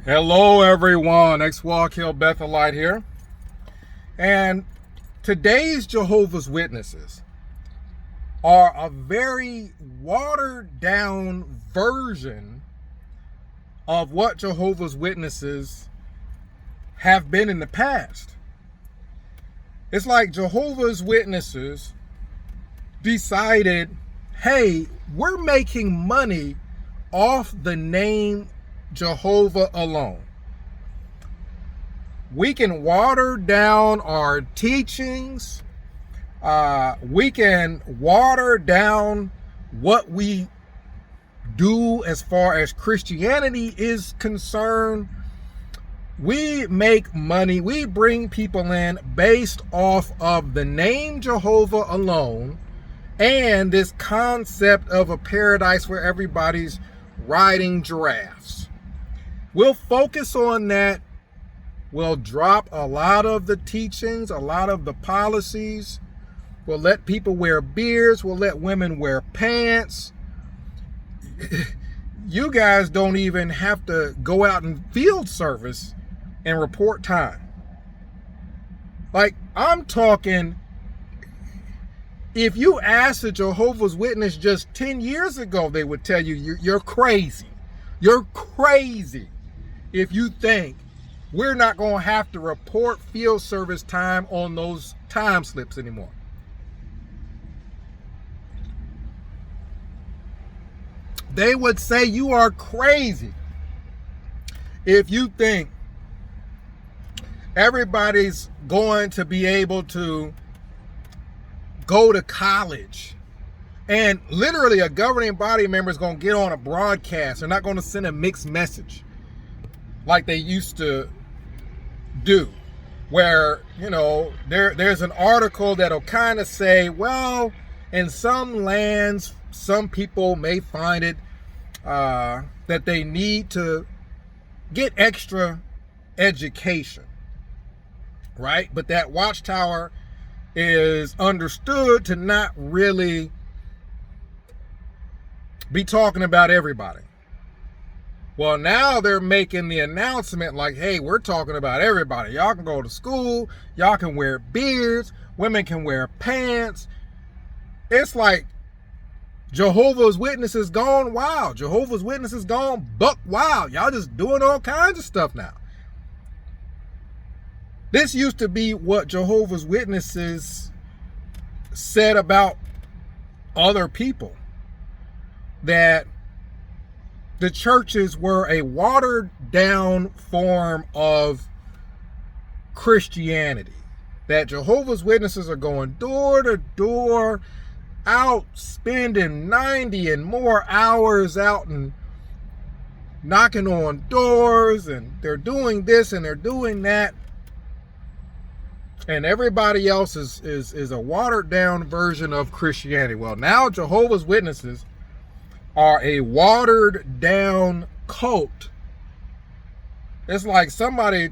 Hello everyone, X-Walk Hill Bethelite here. And today's Jehovah's Witnesses are a very watered down version of what Jehovah's Witnesses have been in the past. It's like Jehovah's Witnesses decided, hey, we're making money off the name Jehovah alone. We can water down our teachings. We can water down what we do as far as Christianity is concerned. We make money. We bring people in based off of the name Jehovah alone and this concept of a paradise where everybody's riding giraffes. We'll focus on that. We'll drop a lot of the teachings, a lot of the policies. We'll let people wear beards. We'll let women wear pants. You guys don't even have to go out in field service and report time. Like, I'm talking, if you asked a Jehovah's Witness just 10 years ago, they would tell you, you're crazy. You're crazy if you think we're not going to have to report field service time on those time slips anymore. They would say you are crazy if you think everybody's going to be able to go to college and literally a governing body member is going to get on a broadcast. They're not going to send a mixed message like they used to do, where, you know, there's an article that'll kind of say, well, in some lands, some people may find it that they need to get extra education, right? But that watchtower is understood to not really be talking about everybody. Well, now they're making the announcement like, hey, we're talking about everybody. Y'all can go to school. Y'all can wear beards. Women can wear pants. It's like Jehovah's Witnesses gone wild. Jehovah's Witnesses gone buck wild. Y'all just doing all kinds of stuff now. This used to be what Jehovah's Witnesses said about other people, that the churches were a watered down form of Christianity, that Jehovah's Witnesses are going door to door, out spending 90 and more hours out and knocking on doors, and they're doing this and they're doing that. And everybody else is a watered down version of Christianity. Well, now Jehovah's Witnesses are a watered down cult. It's like somebody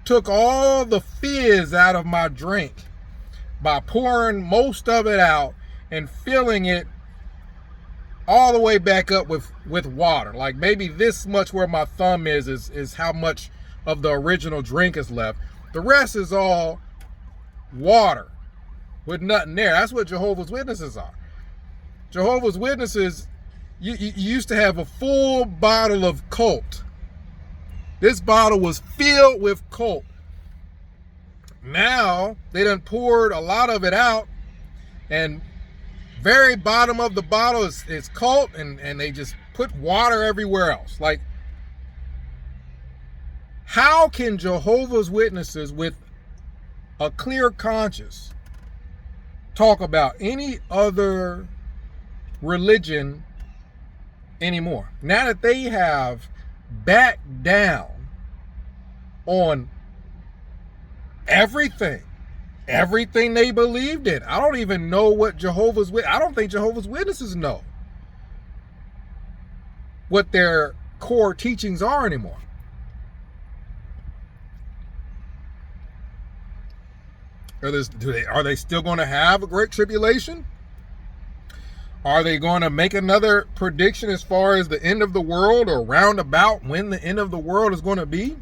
took all the fizz out of my drink by pouring most of it out and filling it all the way back up with water. Like maybe this much where my thumb is how much of the original drink is left. The rest is all water with nothing there. That's what Jehovah's Witnesses are. Jehovah's Witnesses, you used to have a full bottle of Colt. This bottle was filled with Colt. Now they done poured a lot of it out, and very bottom of the bottle is Colt, and they just put water everywhere else. Like, how can Jehovah's Witnesses with a clear conscience talk about any other religion anymore, now that they have backed down on everything they believed in? I don't even know what I don't think Jehovah's Witnesses know what their core teachings are anymore. Are they still going to have a great tribulation? Are they going to make another prediction as far as the end of the world, or roundabout when the end of the world is going to be?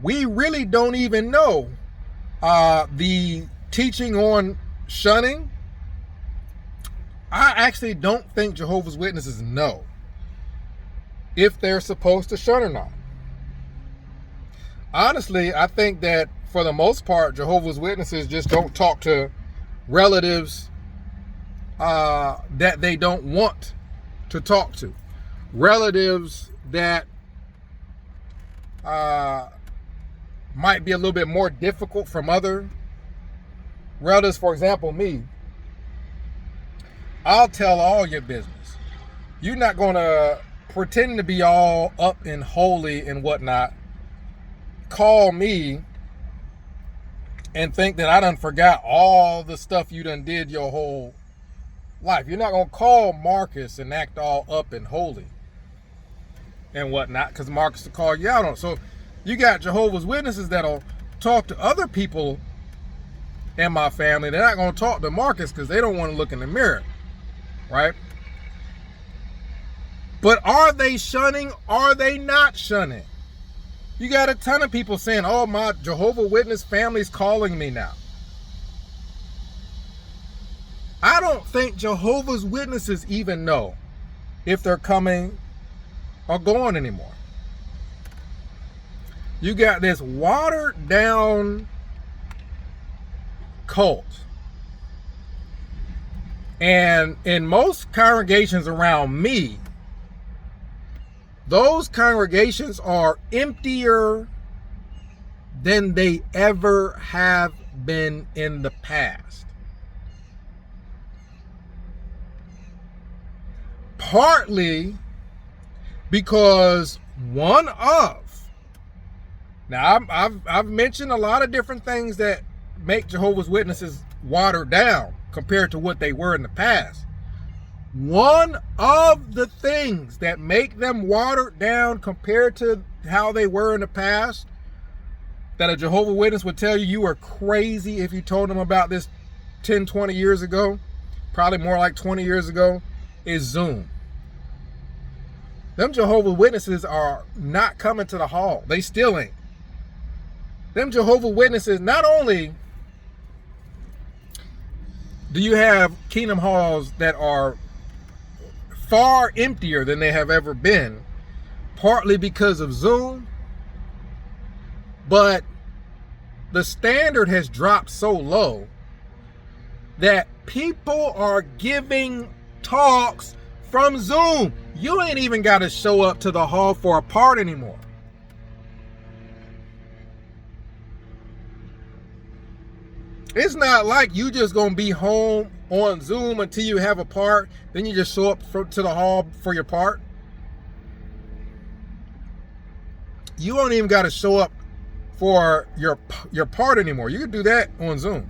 We really don't even know. The teaching on shunning, I actually don't think Jehovah's Witnesses know if they're supposed to shun or not. Honestly, I think that for the most part, Jehovah's Witnesses just don't talk to relatives that they don't want to talk to. Relatives that might be a little bit more difficult from other relatives. For example, me, I'll tell all your business. You're not going to pretend to be all up and holy and whatnot. Call me and think that I done forgot all the stuff you done did your whole life. You're not going to call Marcus and act all up and holy and whatnot, because Marcus will call you out on it. So you got Jehovah's Witnesses that'll talk to other people in my family. They're not going to talk to Marcus because they don't want to look in the mirror, right? But are they shunning? Are they not shunning? You got a ton of people saying, oh, my Jehovah's Witness family's calling me now. I don't think Jehovah's Witnesses even know if they're coming or going anymore. You got this watered down cult. And in most congregations around me, those congregations are emptier than they ever have been in the past. Partly because now I've mentioned a lot of different things that make Jehovah's Witnesses watered down compared to what they were in the past. One of the things that make them watered down compared to how they were in the past, that a Jehovah's Witness would tell you you were crazy if you told them about this 10, 20 years ago, probably more like 20 years ago, is Zoom. Them Jehovah's Witnesses are not coming to the hall. They still ain't. Them Jehovah's Witnesses, not only do you have Kingdom Halls that are far emptier than they have ever been, partly because of Zoom, but the standard has dropped so low that people are giving talks from Zoom. You ain't even got to show up to the hall for a part anymore. It's not like you just gonna be home on Zoom until you have a part, then you just show up to the hall for your part. You don't even got to show up for your part anymore. You can do that on Zoom.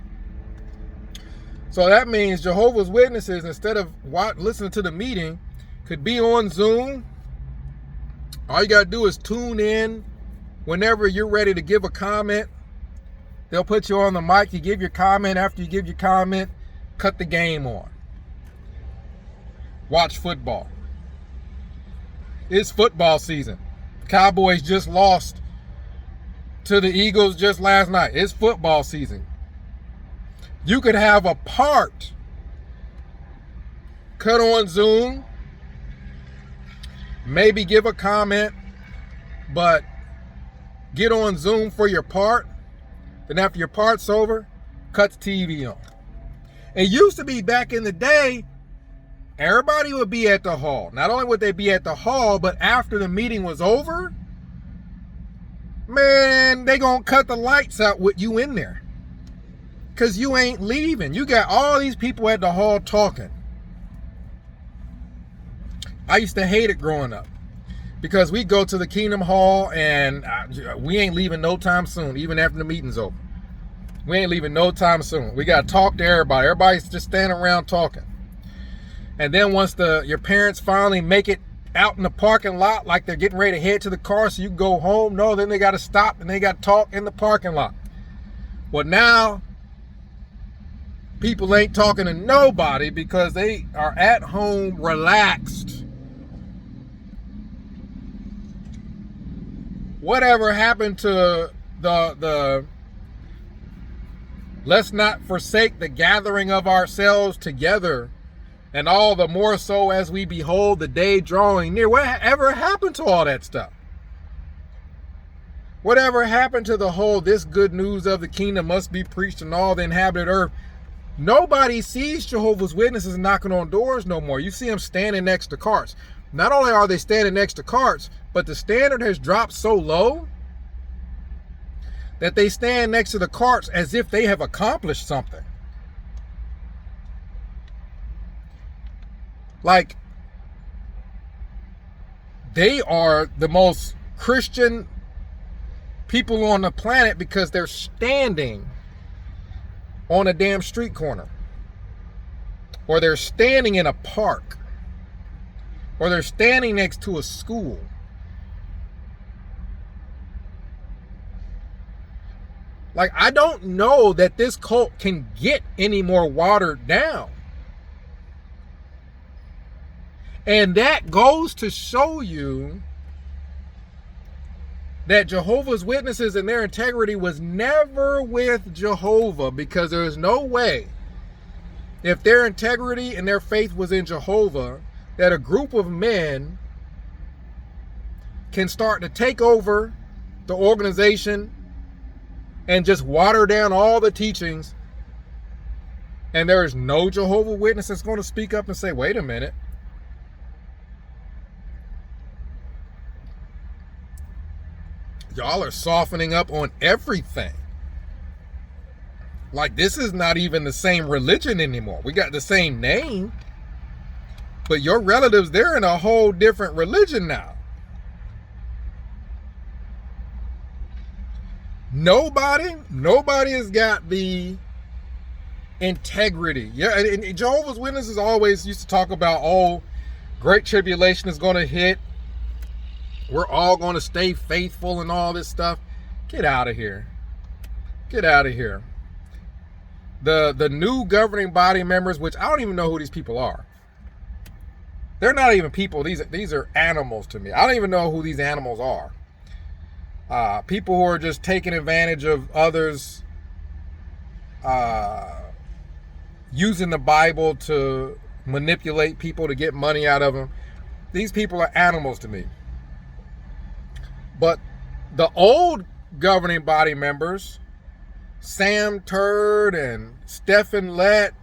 So that means Jehovah's Witnesses, instead of listening to the meeting, could be on Zoom. All you got to do is tune in whenever you're ready to give a comment. They'll put you on the mic. You give your comment. After you give your comment, cut the game on. Watch football. It's football season. Cowboys just lost to the Eagles just last night. It's football season. You could have a part cut on Zoom, maybe give a comment, but get on Zoom for your part. Then after your part's over, cut the TV on. It used to be back in the day, everybody would be at the hall. Not only would they be at the hall, but after the meeting was over, man, they gonna cut the lights out with you in there. Because you ain't leaving. You got all these people at the hall talking. I used to hate it growing up, because we go to the Kingdom Hall and we ain't leaving no time soon, even after the meeting's over. We ain't leaving no time soon. We got to talk to everybody. Everybody's just standing around talking. And then once your parents finally make it out in the parking lot, like they're getting ready to head to the car so you can go home, no, then they got to stop and they got to talk in the parking lot. Well, now people ain't talking to nobody because they are at home relaxed. Whatever happened to the let's not forsake the gathering of ourselves together, and all the more so as we behold the day drawing near? Whatever happened to all that stuff? Whatever happened to the whole, this good news of the kingdom must be preached in all the inhabited earth? Nobody sees Jehovah's Witnesses knocking on doors no more. You see them standing next to carts. Not only are they standing next to carts, but the standard has dropped so low that they stand next to the carts as if they have accomplished something. Like, they are the most Christian people on the planet because they're standing on a damn street corner, or they're standing in a park, or they're standing next to a school. Like, I don't know that this cult can get any more watered down. And that goes to show you that Jehovah's Witnesses and their integrity was never with Jehovah, because there is no way, if their integrity and their faith was in Jehovah, that a group of men can start to take over the organization and just water down all the teachings, and there is no Jehovah's Witness that's going to speak up and say, wait a minute, y'all are softening up on everything. Like, this is not even the same religion anymore. We got the same name, but your relatives, they're in a whole different religion now. Nobody has got the integrity. Yeah, and Jehovah's Witnesses always used to talk about, oh, great tribulation is going to hit. We're all going to stay faithful and all this stuff. Get out of here. Get out of here. The new governing body members, which I don't even know who these people are. They're not even people. These are animals to me. I don't even know who these animals are. People who are just taking advantage of others, using the Bible to manipulate people to get money out of them. These people are animals to me. But the old governing body members, Sam Turd and Stephen Lett.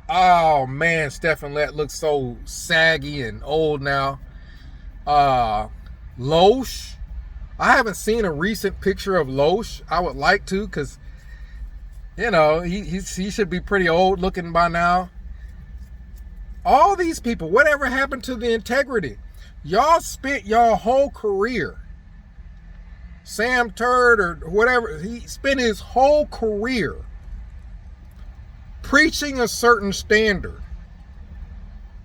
Oh man, Stephen Lett looks so saggy and old now. Loesch. I haven't seen a recent picture of Loesch. I would like to, because, you know, he should be pretty old looking by now. All these people, whatever happened to the integrity? Y'all spent your whole career, Sam Turd or whatever, he spent his whole career preaching a certain standard.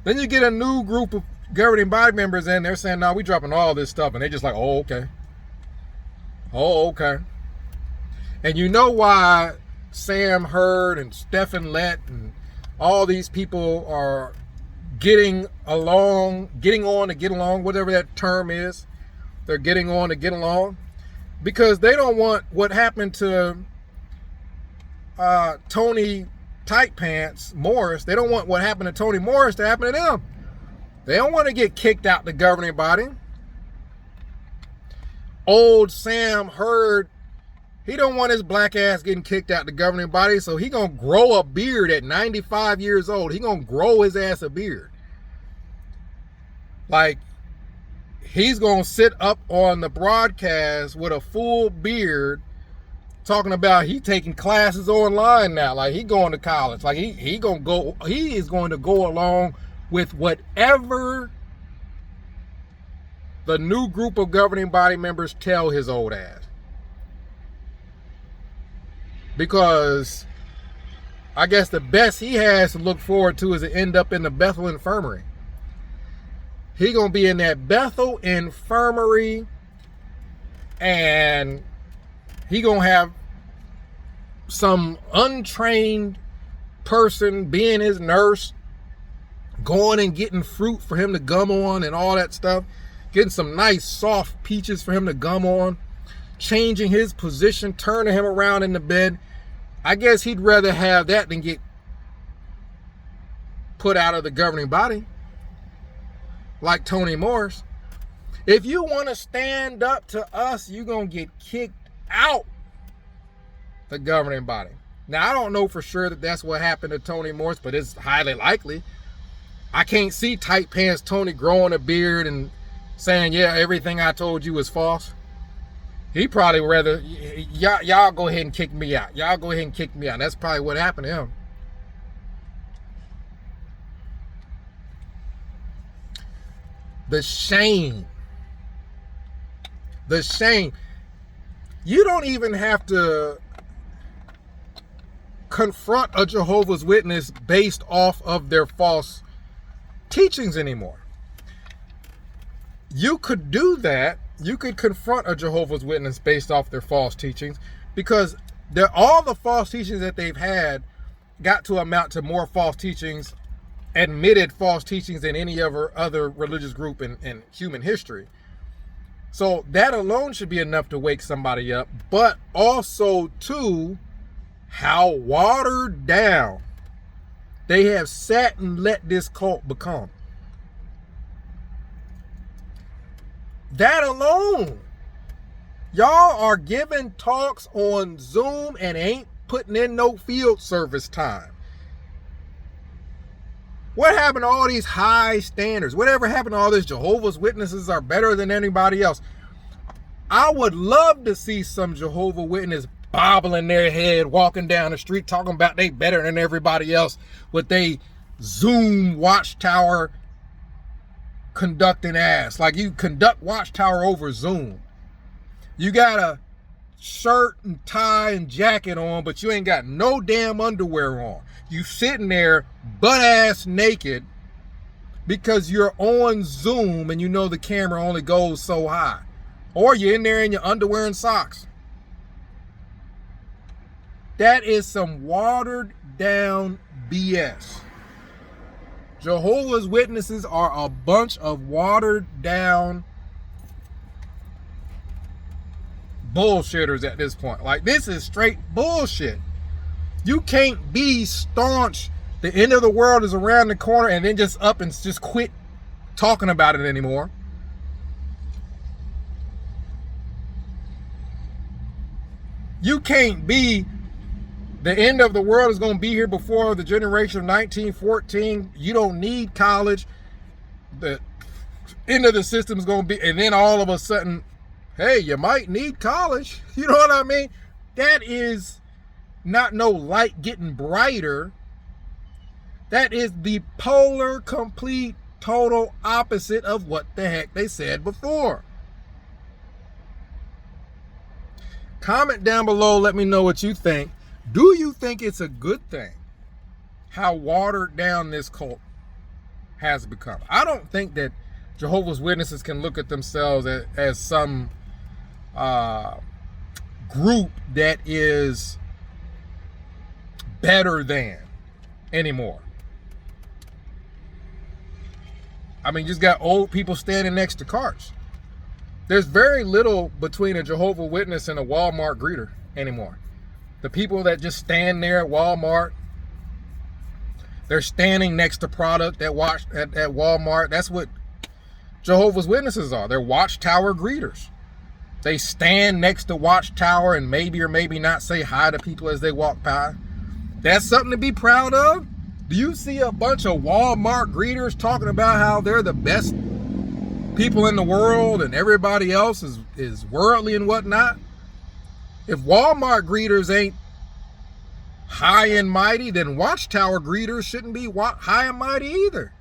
Then you get a new group of governing body members in there saying, no, we dropping all this stuff. And they just like, oh, okay. Oh, okay. And you know why Sam Hurd and Stephen Lett and all these people are getting on to get along, whatever that term is. They're getting on to get along because they don't want what happened to Tony Tight Pants Morris. They don't want what happened to Tony Morris to happen to them. They don't want to get kicked out the governing body. Old Sam Hurd, he don't want his black ass getting kicked out the governing body, so he gonna grow a beard at 95 years old. He gonna grow his ass a beard. Like, he's gonna sit up on the broadcast with a full beard talking about he taking classes online now. Like, he going to college. Like, he is going to go along with whatever the new group of governing body members tell his old ass. Because I guess the best he has to look forward to is to end up in the Bethel Infirmary. He gonna be in that Bethel Infirmary, and he gonna have some untrained person being his nurse, going and getting fruit for him to gum on and all that stuff, getting some nice soft peaches for him to gum on, changing his position, turning him around in the bed. I guess he'd rather have that than get put out of the governing body like Tony Morris. If you want to stand up to us, you're going to get kicked out the governing body. Now, I don't know for sure that that's what happened to Tony Morris, but it's highly likely. I can't see tight pants Tony growing a beard and saying, yeah, everything I told you was false. He probably rather, y'all go ahead and kick me out. Y'all go ahead and kick me out. That's probably what happened to him. The shame. The shame. You don't even have to confront a Jehovah's Witness based off of their false teachings anymore. You could do that. You could confront a Jehovah's Witness based off their false teachings, because all the false teachings that they've had got to amount to more false teachings, admitted false teachings, than any other religious group in human history. So that alone should be enough to wake somebody up, but also too, how watered down they have sat and let this cult become. That alone. Y'all are giving talks on Zoom and ain't putting in no field service time. What happened to all these high standards? Whatever happened to all these Jehovah's Witnesses are better than anybody else? I would love to see some Jehovah's Witness bobbling their head, walking down the street, talking about they better than everybody else with they Zoom watchtower conducting ass. Like, you conduct watchtower over Zoom. You got a shirt and tie and jacket on, but you ain't got no damn underwear on. You sitting there butt ass naked because you're on Zoom and you know the camera only goes so high. Or you're in there in your underwear and socks. That is some watered down BS. Jehovah's Witnesses are a bunch of watered down bullshitters at this point. Like, this is straight bullshit. You can't be staunch, the end of the world is around the corner, and then just up and just quit talking about it anymore. You can't be, the end of the world is going to be here before the generation of 1914. You don't need college. The end of the system is going to be, and then all of a sudden, hey, you might need college. You know what I mean? That is not no light getting brighter. That is the polar, complete, total opposite of what the heck they said before. Comment down below. Let me know what you think. Do you think it's a good thing how watered down this cult has become? I don't think that Jehovah's Witnesses can look at themselves as some group that is better than anymore. I mean, you just got old people standing next to carts. There's very little between a Jehovah's Witness and a Walmart greeter anymore. The people that just stand there at Walmart, they're standing next to product at Walmart. That's what Jehovah's Witnesses are. They're watchtower greeters. They stand next to watchtower and maybe or maybe not say hi to people as they walk by. That's something to be proud of. Do you see a bunch of Walmart greeters talking about how they're the best people in the world and everybody else is worldly and whatnot? If Walmart greeters ain't high and mighty, then watchtower greeters shouldn't be high and mighty either.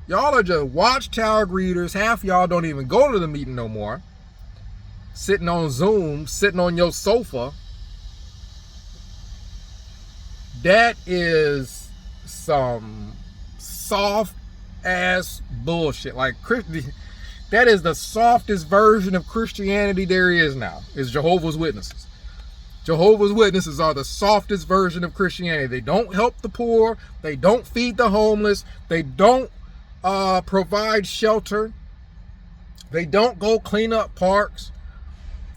Y'all are just watchtower greeters. Half y'all don't even go to the meeting no more. Sitting on Zoom, sitting on your sofa. That is some soft ass bullshit. Like, that is the softest version of Christianity there is now, is Jehovah's Witnesses. Jehovah's Witnesses are the softest version of Christianity. They don't help the poor. They don't feed the homeless. They don't provide shelter. They don't go clean up parks.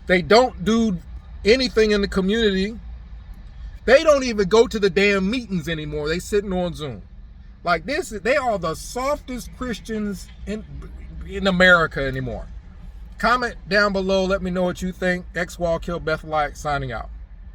They don't do anything in the community. They don't even go to the damn meetings anymore. They sitting on Zoom. Like this, they are the softest Christians in America anymore. Comment down below. Let me know what you think. XWall Kill Bethelite signing out.